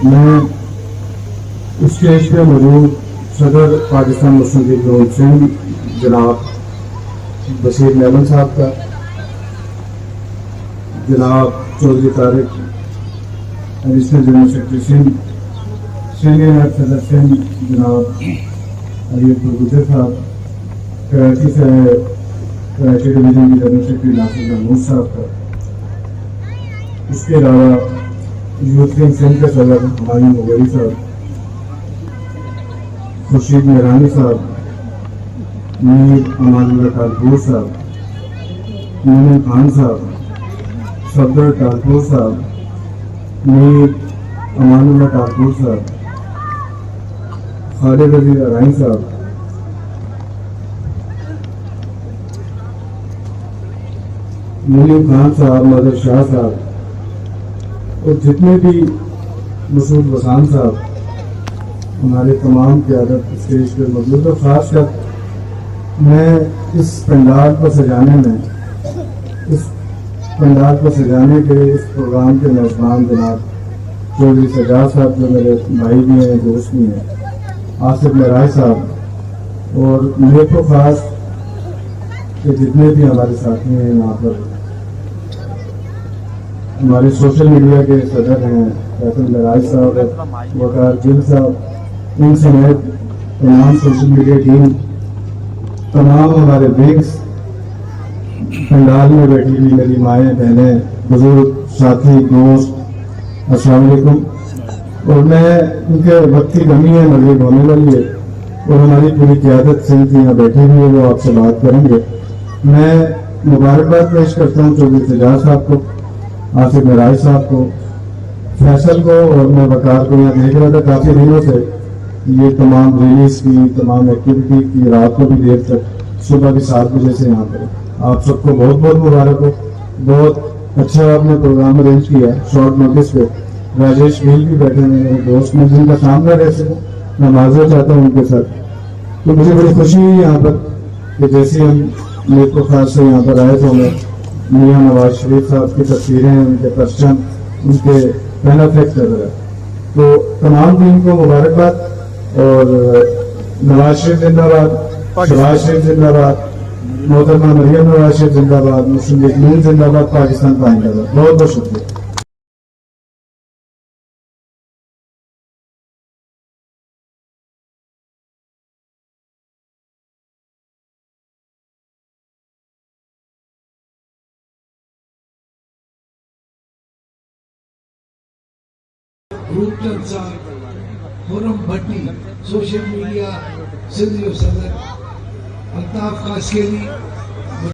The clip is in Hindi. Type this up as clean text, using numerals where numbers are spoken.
मैं स्टेज पे मौजूद सदर पाकिस्तान मुस्लिम लीग नून सिंध जनाब बशीर मेमन साहब का, जनाब Chaudhry Tariq additional general secretary Sindh, senior सदर सिंध जनाब अयूब गुजर साहब, कराची से कराची डिवीजन के जनरल सेक्रेटरी नासिर महमूद साहब का, इसके अलावा यूथ विंग सिंध के सदर हुमायूं मुगरी साहब, खुर्शीद मेहरानी साहब, मीर अमानुल्लाह टालपुर साहब, मोमिन खान साहब, सफदर टालपुर साहब, मीर अमानुल्लाह टालपुर साहब, खालिद अली अराइन साहब, मुनीम खान साहब, मदर शाह साहब और जितने भी मसूद वसान साहब, हमारे तमाम क़यादत स्टेज पर मौजूद है। खासकर मैं इस पंडाल को सजाने के इस प्रोग्राम के मेज़बान जनाब चौधरी सजाद साहब, जो मेरे भाई भी हैं, दोस्त भी हैं, आसिफ महराज साहब, और मेरे को खास कि जितने भी हमारे साथी हैं यहाँ पर, हमारे सोशल मीडिया के सदर हैं फैसल महराज साहब, वकार गिल साहब, इन समेत तमाम सोशल मीडिया टीम, तमाम हमारे विंग्स, पंडाल में बैठी हुई मेरी माएँ बहनें, बुजुर्ग साथी दोस्त, अस्सलाम वालेकुम। और मैं उनके वक्त की कमी है, मगरिब होने वाली है और हमारी पूरी क़यादत सिंध यहाँ बैठी हुई है, वो आपसे बात करेंगे। मैं मुबारकबाद पेश करता हूँ चौधरी सजाद साहब को, आसिफ महराज साहब को, फैसल को, और मैं वकार को यहाँ देख रहा था काफ़ी दिनों से ये तमाम रिलीज की, तमाम एक्टिविटी की, रात को भी देर तक, सुबह भी 7 बजे से यहाँ पर। आप सबको बहुत बहुत मुबारक हो, बहुत अच्छा आपने प्रोग्राम अरेंज किया है शॉर्ट नोटिस पे। राजेश भील भी बैठे हैं मेरे दोस्त, मैं जिनका सामने रह सकूँ, मैं माजूर चाहता हूँ उनके साथ। तो मुझे बड़ी खुशी हुई यहाँ पर कि जैसे हम मेरे को खास से यहाँ पर आए तो मैं मियाँ नवाज शरीफ साहब की तस्वीरें, उनके परचम, उनके बेनिफिट नजर आए। तो तमाम टीम को मुबारकबाद, और नवाज शरीफ जिंदाबाद, शहबाज शरीफ जिंदाबाद, मोहतरमा मरियम नवाज शरीफ जिंदाबाद, मुस्लिम लीग नून जिंदाबाद, पाकिस्तान का जिंदाबाद। बहुत बहुत शुक्रिया। रूपचंद साहब, खुरम भट्टी, सोशल मीडिया सिंध जो सदर, अल्ताफ कासकेली,